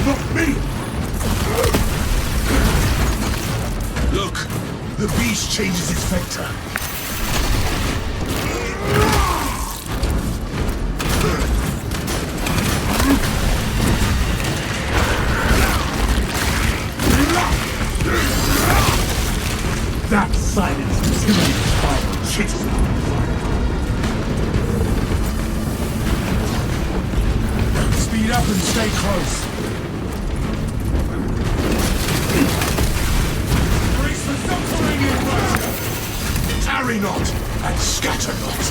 Not me! Look, the beast changes its vector. That silence intimidates final citizen. Speed up and stay close. Brace for subterranean rush. Tarry not and scatter not.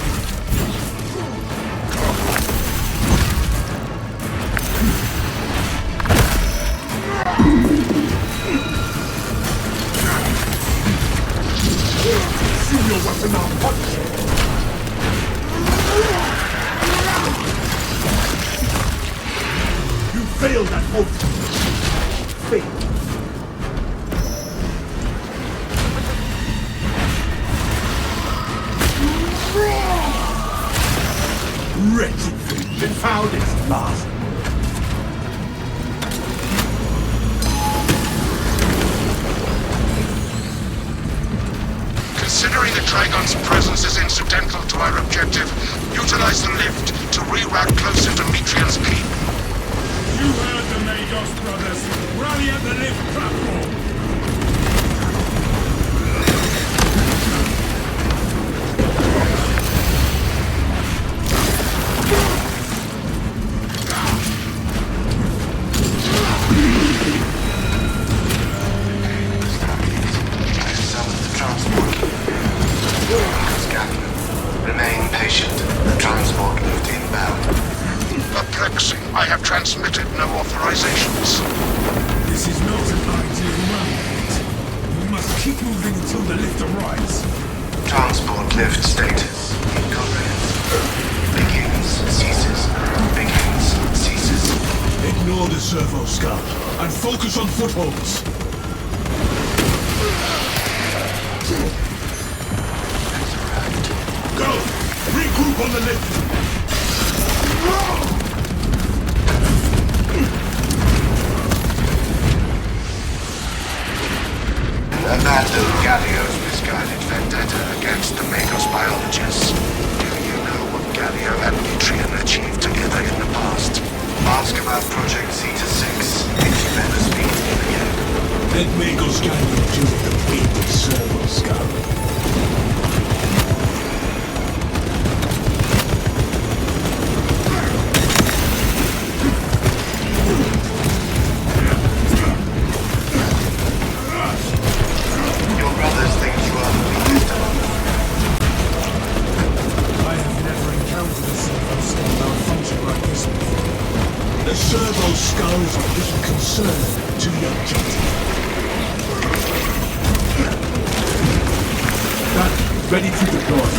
See your weapon out punch. You failed at both. Failed. Wretched thing that found its last. Considering the Trigon's presence is incidental to our objective, utilize the lift to reroute closer to Metrian's keep. You heard the Magos brothers. Rally at the lift platform. I summoned the transport. Scan. Remain patient. The transport moved inbound. Perplexing. I have transmitted no authorizations. This is not an ideal run. We must keep moving until the lift arrives. Transport lift status. Incomprehensible. Begins, ceases. Begins, ceases. Ignore the servo scout and focus on footholds. Go! Regroup on the lift! Abandon Gallio's misguided vendetta against the Magos biologists. Do you know what Gallio and Metrian achieved together in the past? Ask about Project Zeta 6 if you ever speak to him again. Let Magos guide you to the big servo scout. The servo skulls are little concern to the objective. Done. Ready to deploy.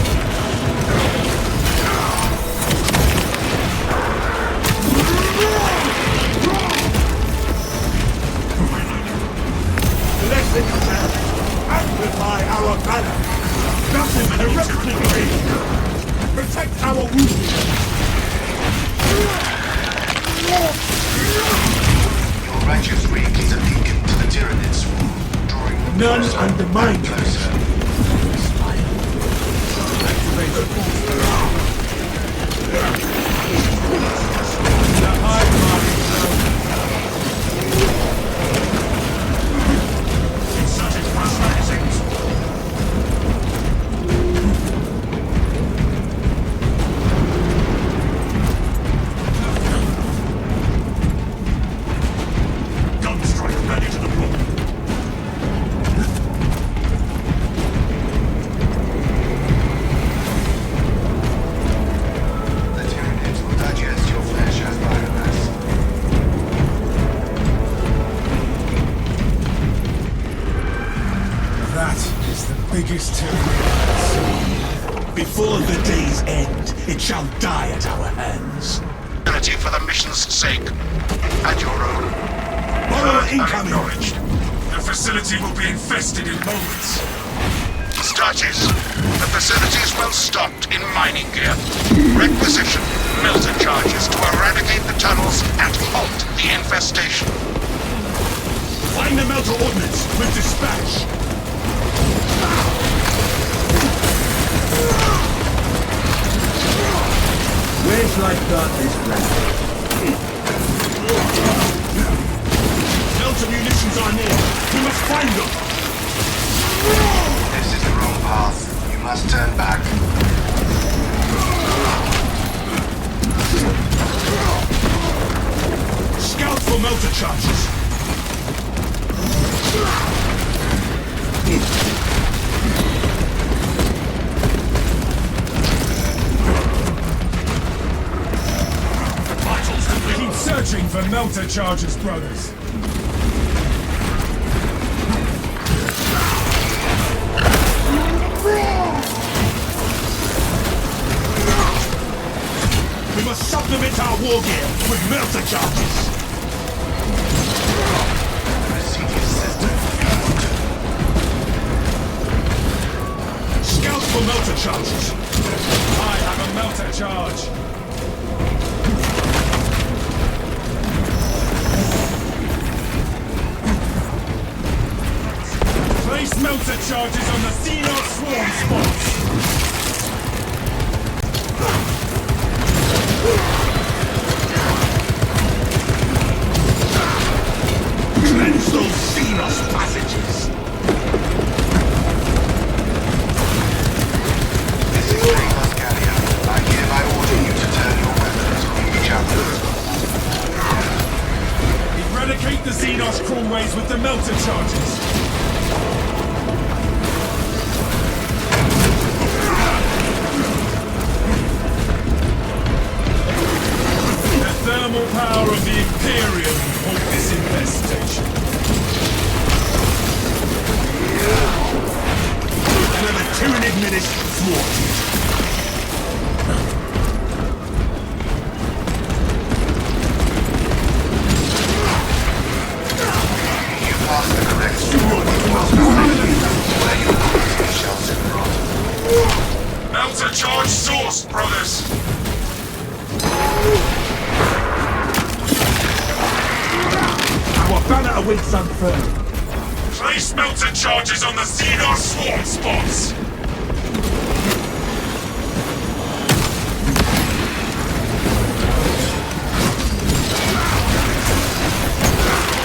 Blessed command, amplify our banner. Nothing but a replicate. Protect our wounded. Your righteous reek is a beacon to the Tyranid swarm, drawing them None closer undermine and closer. biggest before the day's end, it shall die at our hands. For the mission's sake, and your own. Borrow incoming! Acknowledged. The facility will be infested in moments. Starches. The facility is well stocked in mining gear. Requisition melter charges to eradicate the tunnels and halt the enemy infestation. Find the melter ordnance with dispatch. Where shall I start this round? Melter munitions are near. We must find them. This is the wrong path. You must turn back. Scout for melter charges. Vitals complete. Keep searching for melter charges, brothers. We must supplement our war gear with melter charges. Scout for melter charges. I have a melter charge. Place melter charges on the Xenos swarm spots. Cleanse those Xenos passages. This is Lagos Gallia. I hereby order you to turn your weapons on each other. Eradicate the Xenos crawlways with the melter charges. The thermal power of the Imperium will halt this infestation. Another tyranid minute thwarted. You passed the correct score. Where your quality shall sit rot. Melter charge source, brothers! Our banner awaits unfurled. Place melter charges on the Xenos swarm spots!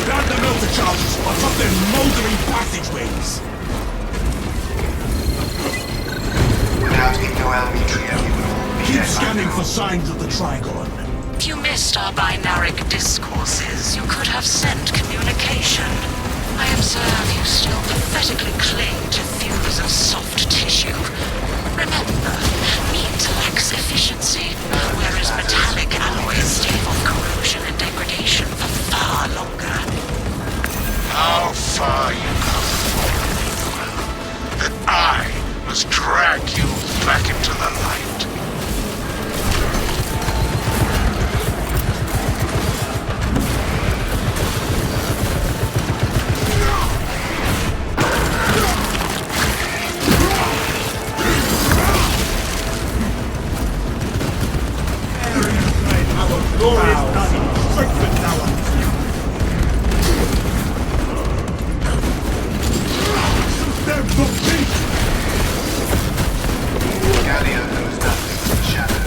Plant the melter charges atop their mouldering passageways. Without Igno-Almitria, you would all be Keep dead by scanning now. for signs of the Trigon. If you missed our binaric discourses, you could have sent communication. I observe you still pathetically cling to theories of soft tissue. Remember, meat lacks efficiency, whereas metallic alloys stave off corrosion and degradation for far longer. How far you have fallen, that I must drag you back into the light. Glorious blood strengthens our They're the beat! Gallia knows nothing of the shadow.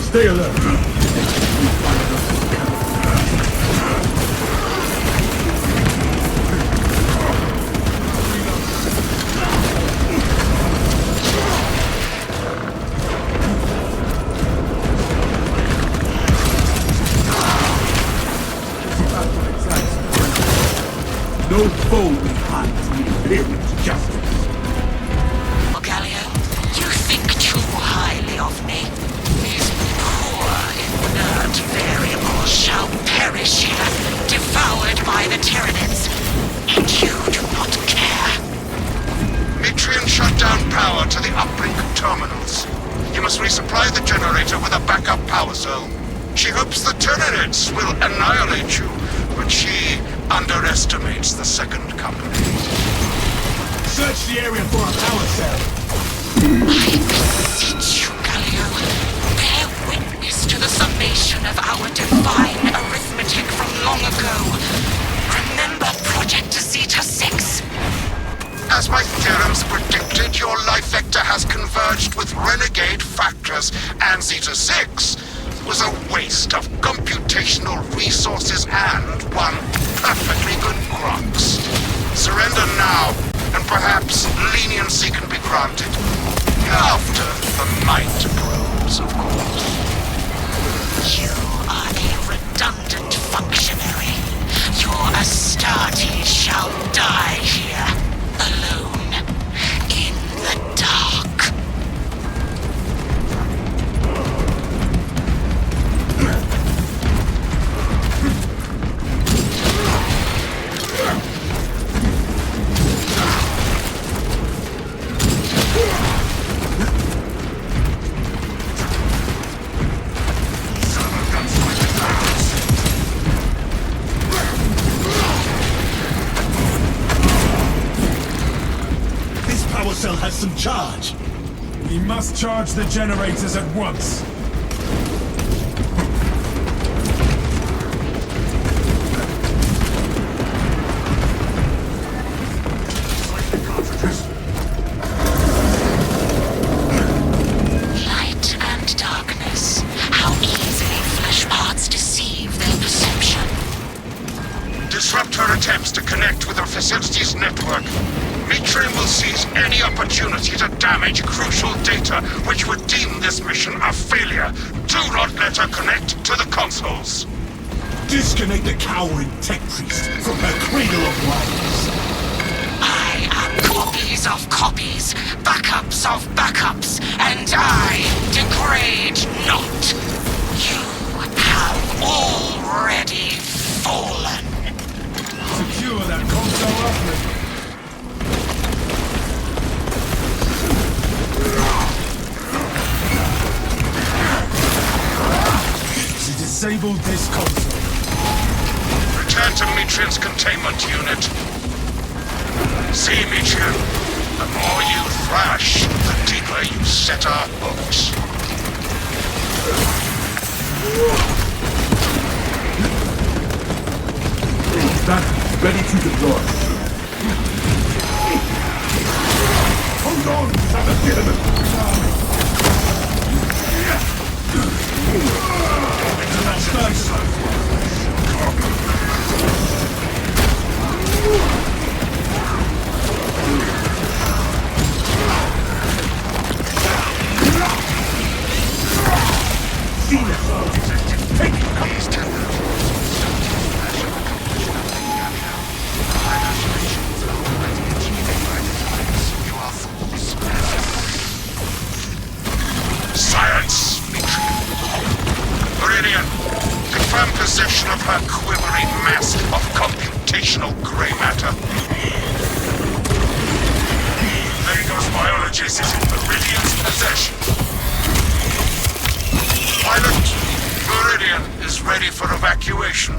Stay alert. No foe behind the Imperial's justice. Gallia, you think too highly of me. These poor, inert variables shall perish here, devoured by the Tyranids. And you do not care. Mitrian shut down power to the uplink terminals. You must resupply the generator with a backup power cell. She hopes the Tyranids will annihilate you, but she underestimates the second company. Search the area for a power cell. I beseech you, Galio, bear witness to the summation of our divine arithmetic from long ago. Remember Project Zeta 6? As my theorems predicted, your life vector has converged with renegade factors, and Zeta 6 was a waste of computational resources and one perfectly good Grox. Surrender now, and perhaps leniency can be granted. After the might grows, of course. You are a redundant functionary. Your Astartes shall die here, alone, in the dark. This power cell has some charge. We must charge the generators at once. Light and darkness. How easily flesh parts deceive their perception. Disrupt her attempts to connect with her facility's network. Mitrium will seize any opportunity to damage crucial data, which would deem this mission a failure. Do not let her connect to the consoles. Disconnect the cowering tech priest from her cradle of lies. I am copies of copies, backups of backups, and I degrade not. You have already fallen. Secure that console uplink. To disable this console. Return to Mitrium's containment unit. See, Mitrium, the more you thrash, the deeper you set our hooks. Back, ready to deploy. Hold on, Sabbath These technologies measure accomplishment high aspirations are already achieving by designs. You are fools. Science, Mitrium. Meridian, confirm possession of her quivering mass of computational gray matter. Lagos biologist is in Meridian's possession. Pilot, Meridian is ready for evacuation.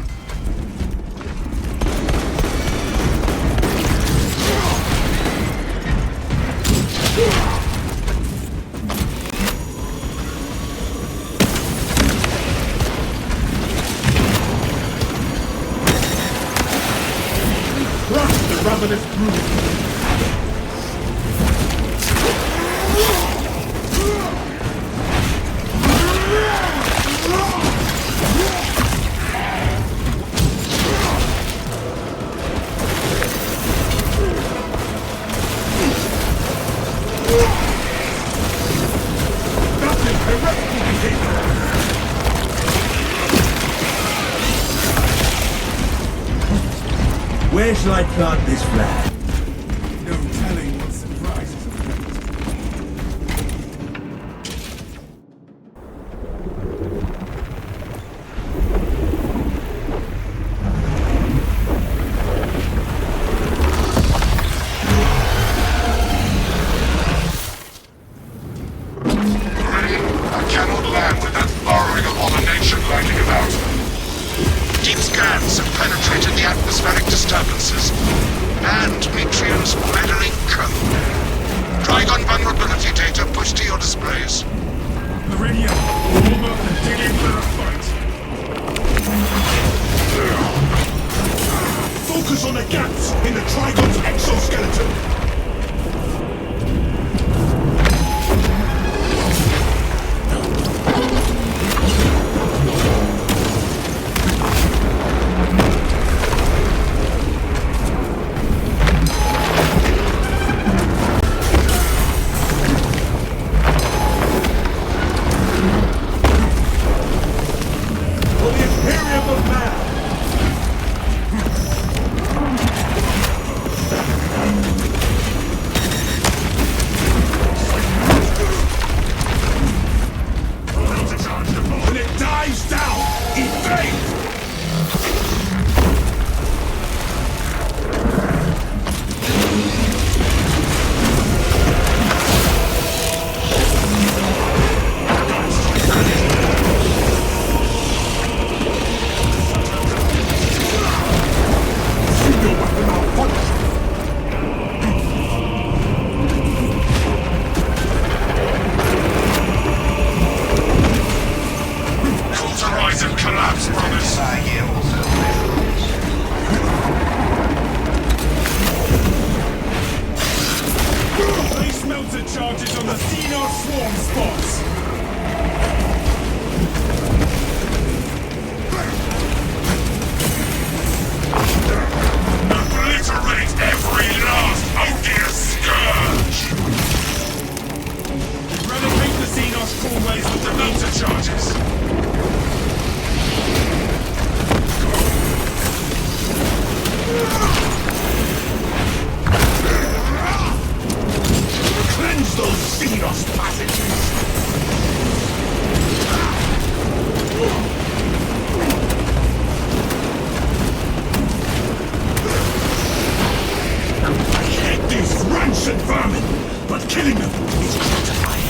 Crush the ravenous brood. Nothing correctly behaved. Where shall I plant this flag? No telling what surprises await. I cannot land with that lowering abomination lurking about. Deep scans have penetrated the atmospheric disturbances and Mitrium's meddling code. Trigon vulnerability data charges on the Xenos swarm spots! Obliterate every last odious scourge! Relegate the Xenos crawlways with the meter charges! Cleanse those Xenos passages! I hate these rancid vermin, but killing them is gratifying.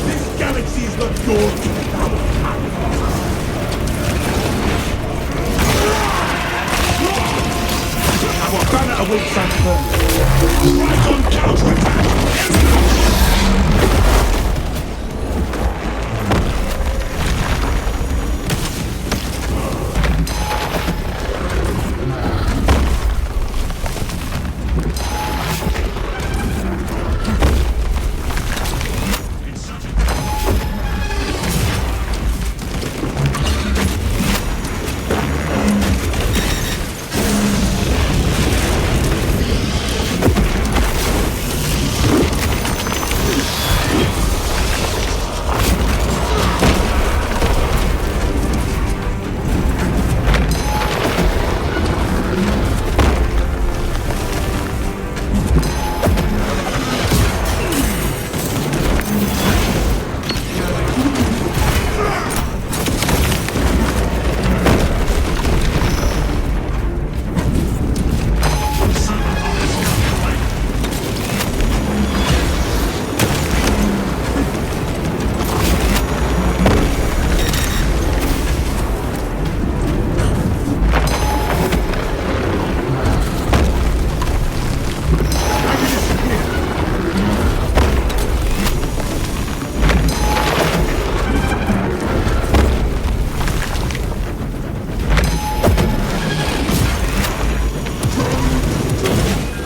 This galaxy is not yours to power. Our banner awaits our turn. Right on counterattack!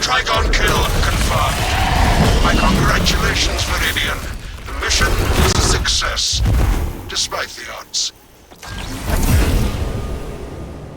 Trigon kill confirmed. My congratulations, Viridian. The mission is a success, despite the odds.